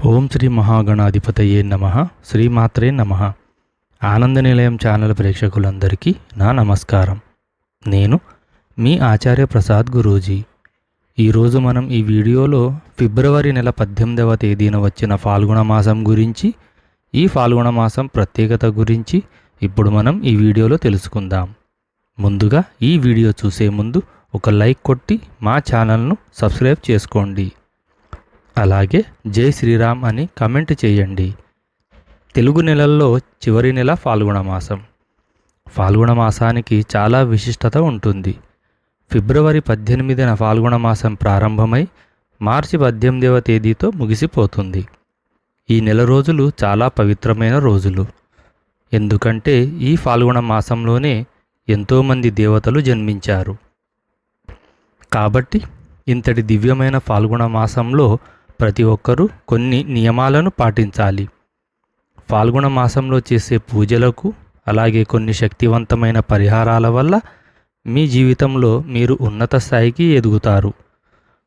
ఓం శ్రీ మహాగణాధిపతయే నమః. శ్రీమాత్రే నమః. ఆనంద నిలయం ఛానల్ ప్రేక్షకులందరికీ నా నమస్కారం. నేను మీ ఆచార్య ప్రసాద్ గురూజీ. ఈరోజు మనం ఈ వీడియోలో ఫిబ్రవరి నెల 18వ తేదీన వచ్చిన ఫాల్గుణ మాసం గురించి, ఈ ఫాల్గుణ మాసం ప్రత్యేకత గురించి ఇప్పుడు మనం ఈ వీడియోలో తెలుసుకుందాం. ముందుగా ఈ వీడియో చూసే ముందు ఒక లైక్ కొట్టి మా ఛానల్ను సబ్స్క్రైబ్ చేసుకోండి. అలాగే జై శ్రీరామ్ అని కమెంట్ చేయండి. తెలుగు నెలల్లో చివరి నెల ఫాల్గుణ మాసం. ఫాల్గుణ మాసానికి చాలా విశిష్టత ఉంటుంది. ఫిబ్రవరి 18న ఫాల్గుణ మాసం ప్రారంభమై మార్చి 18వ తేదీతో ముగిసిపోతుంది. ఈ నెల రోజులు చాలా పవిత్రమైన రోజులు. ఎందుకంటే ఈ ఫాల్గుణ మాసంలోనే ఎంతోమంది దేవతలు జన్మించారు. కాబట్టి ఇంతటి దివ్యమైన ఫాల్గుణ మాసంలో ప్రతి ఒక్కరూ కొన్ని నియమాలను పాటించాలి. ఫాల్గుణ మాసంలో చేసే పూజలకు, అలాగే కొన్ని శక్తివంతమైన పరిహారాల వల్ల మీ జీవితంలో మీరు ఉన్నత స్థాయికి ఎదుగుతారు.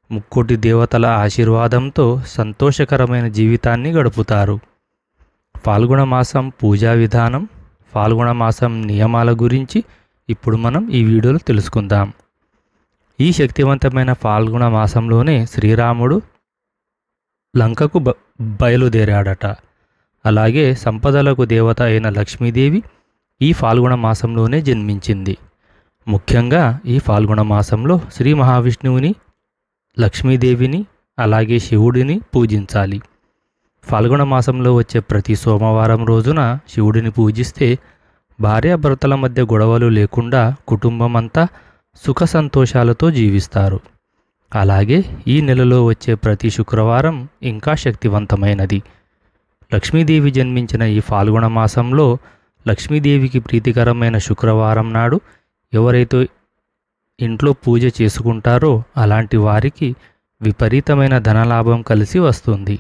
ముక్కోటి దేవతల ఆశీర్వాదంతో సంతోషకరమైన జీవితాన్ని గడుపుతారు. ఫాల్గుణ మాసం పూజా విధానం, ఫాల్గుణ మాసం నియమాల గురించి ఇప్పుడు మనం ఈ వీడియోలో తెలుసుకుందాం. ఈ శక్తివంతమైన ఫాల్గుణ మాసంలోనే శ్రీరాముడు లంకకు బయలుదేరాడట. అలాగే సంపదలకు దేవత అయిన లక్ష్మీదేవి ఈ ఫాల్గుణ మాసంలోనే జన్మించింది. ముఖ్యంగా ఈ ఫాల్గుణ మాసంలో శ్రీ మహావిష్ణువుని, లక్ష్మీదేవిని, అలాగే శివుడిని పూజించాలి. ఫాల్గుణ మాసంలో వచ్చే ప్రతి సోమవారం రోజున శివుడిని పూజిస్తే భార్యాభర్తల మధ్య గొడవలు లేకుండా కుటుంబం అంతా సుఖ సంతోషాలతో జీవిస్తారు. అలాగే ఈ నెలలో వచ్చే ప్రతి శుక్రవారం ఇంకా శక్తివంతమైనది. లక్ష్మీదేవి జన్మించిన ఈ ఫాల్గుణ మాసంలో లక్ష్మీదేవికి ప్రీతికరమైన శుక్రవారం నాడు ఎవరైతే ఇంట్లో పూజ చేసుకుంటారో అలాంటి వారికి విపరీతమైన ధనలాభం కలిసి వస్తుంది.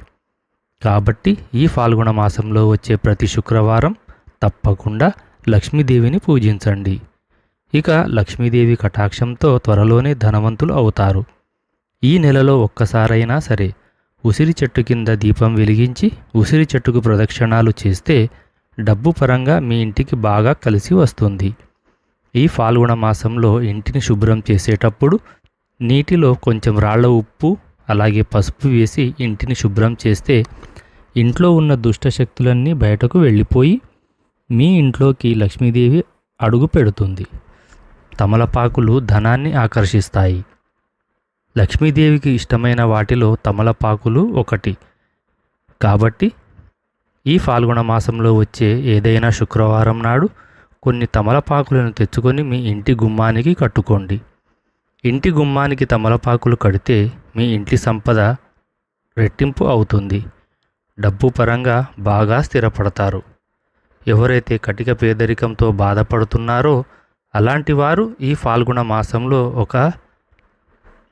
కాబట్టి ఈ ఫాల్గుణ మాసంలో వచ్చే ప్రతి శుక్రవారం తప్పకుండా లక్ష్మీదేవిని పూజించండి. ఇక లక్ష్మీదేవి కటాక్షంతో త్వరలోనే ధనవంతులు అవుతారు. ఈ నెలలో ఒక్కసారైనా సరే ఉసిరి చెట్టు కింద దీపం వెలిగించి ఉసిరి చెట్టుకు ప్రదక్షిణాలు చేస్తే డబ్బు పరంగా మీ ఇంటికి బాగా కలిసి వస్తుంది. ఈ ఫాల్గుణ మాసంలో ఇంటిని శుభ్రం చేసేటప్పుడు నీటిలో కొంచెం రాళ్ల ఉప్పు, అలాగే పసుపు వేసి ఇంటిని శుభ్రం చేస్తే ఇంట్లో ఉన్న దుష్టశక్తులన్నీ బయటకు వెళ్ళిపోయి మీ ఇంట్లోకి లక్ష్మీదేవి అడుగు పెడుతుంది. తమలపాకులు ధనాన్ని ఆకర్షిస్తాయి. లక్ష్మీదేవికి ఇష్టమైన వాటిలో తమలపాకులు ఒకటి. కాబట్టి ఈ ఫాల్గుణ మాసంలో వచ్చే ఏదైనా శుక్రవారం నాడు కొన్ని తమలపాకులను తెచ్చుకొని మీ ఇంటి గుమ్మానికి కట్టుకోండి. ఇంటి గుమ్మానికి తమలపాకులు కడితే మీ ఇంటి సంపద రెట్టింపు అవుతుంది. డబ్బు పరంగా బాగా స్థిరపడతారు. ఎవరైతే కటిక పేదరికంతో బాధపడుతున్నారో అలాంటి వారు ఈ ఫాల్గుణ మాసంలో ఒక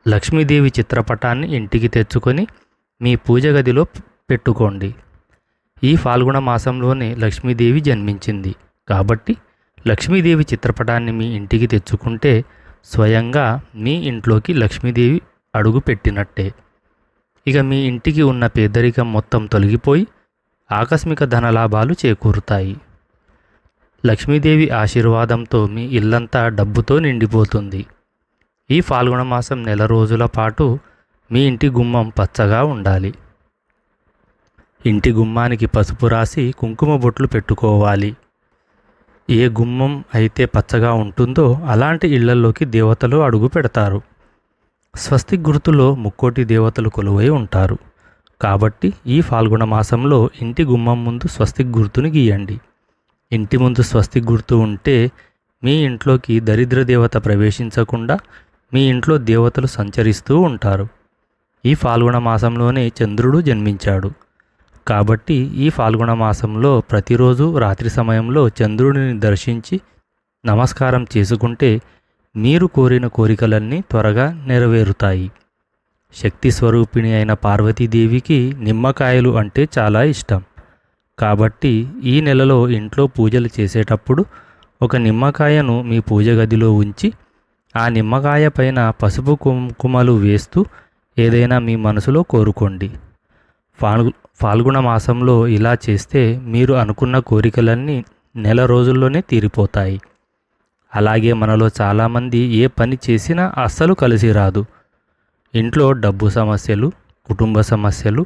లక్ష్మీదేవి చిత్రపటాన్ని ఇంటికి తెచ్చుకొని మీ పూజ గదిలో పెట్టుకోండి. ఈ ఫాల్గుణ మాసంలోనే లక్ష్మీదేవి జన్మించింది. కాబట్టి లక్ష్మీదేవి చిత్రపటాన్ని మీ ఇంటికి తెచ్చుకుంటే స్వయంగా మీ ఇంట్లోకి లక్ష్మీదేవి అడుగు పెట్టినట్టే. ఇక మీ ఇంటికి ఉన్న పేదరికం మొత్తం తొలగిపోయి ఆకస్మిక ధనలాభాలు చేకూరుతాయి. లక్ష్మీదేవి ఆశీర్వాదంతో మీ ఇల్లంతా డబ్బుతో నిండిపోతుంది. ఈ ఫాల్గుణ మాసం నెల రోజుల పాటు మీ ఇంటి గుమ్మం పచ్చగా ఉండాలి. ఇంటి గుమ్మానికి పసుపు రాసి కుంకుమ బొట్లు పెట్టుకోవాలి. ఏ గుమ్మం అయితే పచ్చగా ఉంటుందో అలాంటి ఇళ్లలోకి దేవతలు అడుగు పెడతారు. స్వస్తిక్ గుర్తులో ముక్కోటి దేవతలు కొలువై ఉంటారు. కాబట్టి ఈ ఫాల్గుణ మాసంలో ఇంటి గుమ్మం ముందు స్వస్తిక్ గుర్తుని గీయండి. ఇంటి ముందు స్వస్తిక్ గుర్తు ఉంటే మీ ఇంట్లోకి దరిద్ర దేవత ప్రవేశించకుండా మీ ఇంట్లో దేవతలు సంచరిస్తూ ఉంటారు. ఈ ఫాల్గుణ మాసంలోనే చంద్రుడు జన్మించాడు. కాబట్టి ఈ ఫాల్గుణ మాసంలో ప్రతిరోజు రాత్రి సమయంలో చంద్రుడిని దర్శించి నమస్కారం చేసుకుంటే మీరు కోరిన కోరికలన్నీ త్వరగా నెరవేరుతాయి. శక్తి స్వరూపిణి అయిన పార్వతీదేవికి నిమ్మకాయలు అంటే చాలా ఇష్టం. కాబట్టి ఈ నెలలో ఇంట్లో పూజలు చేసేటప్పుడు ఒక నిమ్మకాయను మీ పూజ గదిలో ఉంచి ఆ నిమ్మకాయ పైన పసుపు కుంకుమలు వేస్తూ ఏదైనా మీ మనసులో కోరుకోండి. ఫాల్గుణ మాసంలో ఇలా చేస్తే మీరు అనుకున్న కోరికలన్నీ నెల రోజుల్లోనే తీరిపోతాయి. అలాగే మనలో చాలామంది ఏ పని చేసినా అస్సలు కలిసి రాదు. ఇంట్లో డబ్బు సమస్యలు, కుటుంబ సమస్యలు,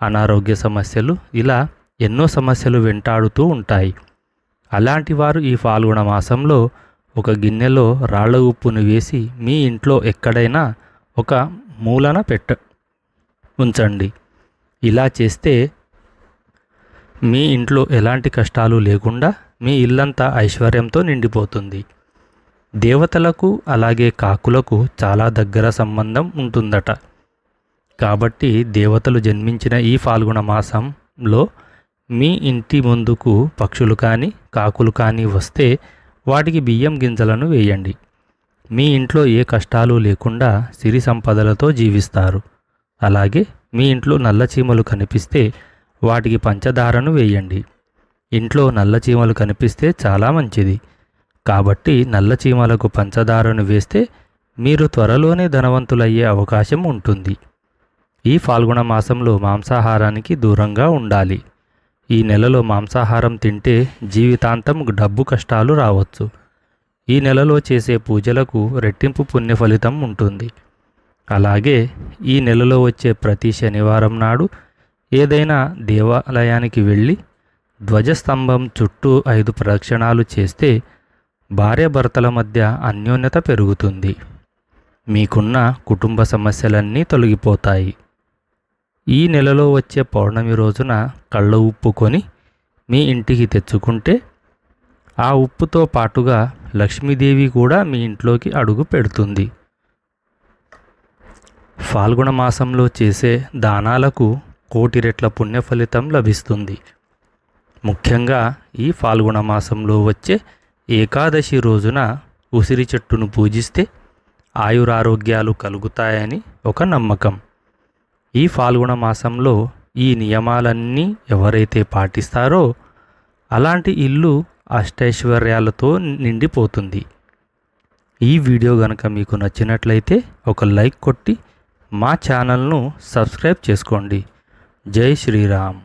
అనారోగ్య సమస్యలు, ఇలా ఎన్నో సమస్యలు వెంటాడుతూ ఉంటాయి. అలాంటి వారు ఈ ఫాల్గుణ మాసంలో ఒక గిన్నెలో రాళ్ల ఉప్పును వేసి మీ ఇంట్లో ఎక్కడైనా ఒక మూలన ఉంచండి. ఇలా చేస్తే మీ ఇంట్లో ఎలాంటి కష్టాలు లేకుండా మీ ఇల్లంతా ఐశ్వర్యంతో నిండిపోతుంది. దేవతలకు అలాగే కాకులకు చాలా దగ్గర సంబంధం ఉంటుందట. కాబట్టి దేవతలు జన్మించిన ఈ ఫాల్గుణ మాసంలో మీ ఇంటి ముందుకు పక్షులు కానీ కాకులు కానీ వస్తే వాటికి బియ్యం గింజలను వేయండి. మీ ఇంట్లో ఏ కష్టాలు లేకుండా సిరి సంపదలతో జీవిస్తారు. అలాగే మీ ఇంట్లో నల్ల చీమలు కనిపిస్తే వాటికి పంచదారను వేయండి. ఇంట్లో నల్ల చీమలు కనిపిస్తే చాలా మంచిది. కాబట్టి నల్ల చీమలకు పంచదారను వేస్తే మీరు త్వరలోనే ధనవంతులయ్యే అవకాశం ఉంటుంది. ఈ ఫాల్గుణ మాసంలో మాంసాహారానికి దూరంగా ఉండాలి. ఈ నెలలో మాంసాహారం తింటే జీవితాంతం డబ్బు కష్టాలు రావచ్చు. ఈ నెలలో చేసే పూజలకు రెట్టింపు పుణ్య ఫలితం ఉంటుంది. అలాగే ఈ నెలలో వచ్చే ప్రతి శనివారం నాడు ఏదైనా దేవాలయానికి వెళ్ళి ధ్వజస్తంభం చుట్టూ 5 ప్రదక్షిణాలు చేస్తే భార్యాభర్తల మధ్య అన్యోన్యత పెరుగుతుంది. మీకున్న కుటుంబ సమస్యలన్నీ తొలగిపోతాయి. ఈ నెలలో వచ్చే పౌర్ణమి రోజున కళ్ళ ఉప్పు కొని మీ ఇంటికి తెచ్చుకుంటే ఆ ఉప్పుతో పాటుగా లక్ష్మీదేవి కూడా మీ ఇంట్లోకి అడుగు పెడుతుంది. ఫాల్గుణ మాసంలో చేసే దానాలకు 1,000,000 రెట్ల పుణ్య ఫలితం లభిస్తుంది. ముఖ్యంగా ఈ ఫాల్గుణ మాసంలో వచ్చే ఏకాదశి రోజున ఉసిరి చెట్టును పూజిస్తే ఆయురారోగ్యాలు కలుగుతాయని ఒక నమ్మకం. ఈ ఫాల్గుణ మాసంలో ఈ నియమాలన్నీ ఎవరైతే పాటిస్తారో అలాంటి ఇల్లు అష్టైశ్వర్యాలతో నిండిపోతుంది. ఈ వీడియో గనక మీకు నచ్చినట్లయితే ఒక లైక్ కొట్టి మా ఛానల్ను సబ్స్క్రైబ్ చేసుకోండి. జై శ్రీరామ్.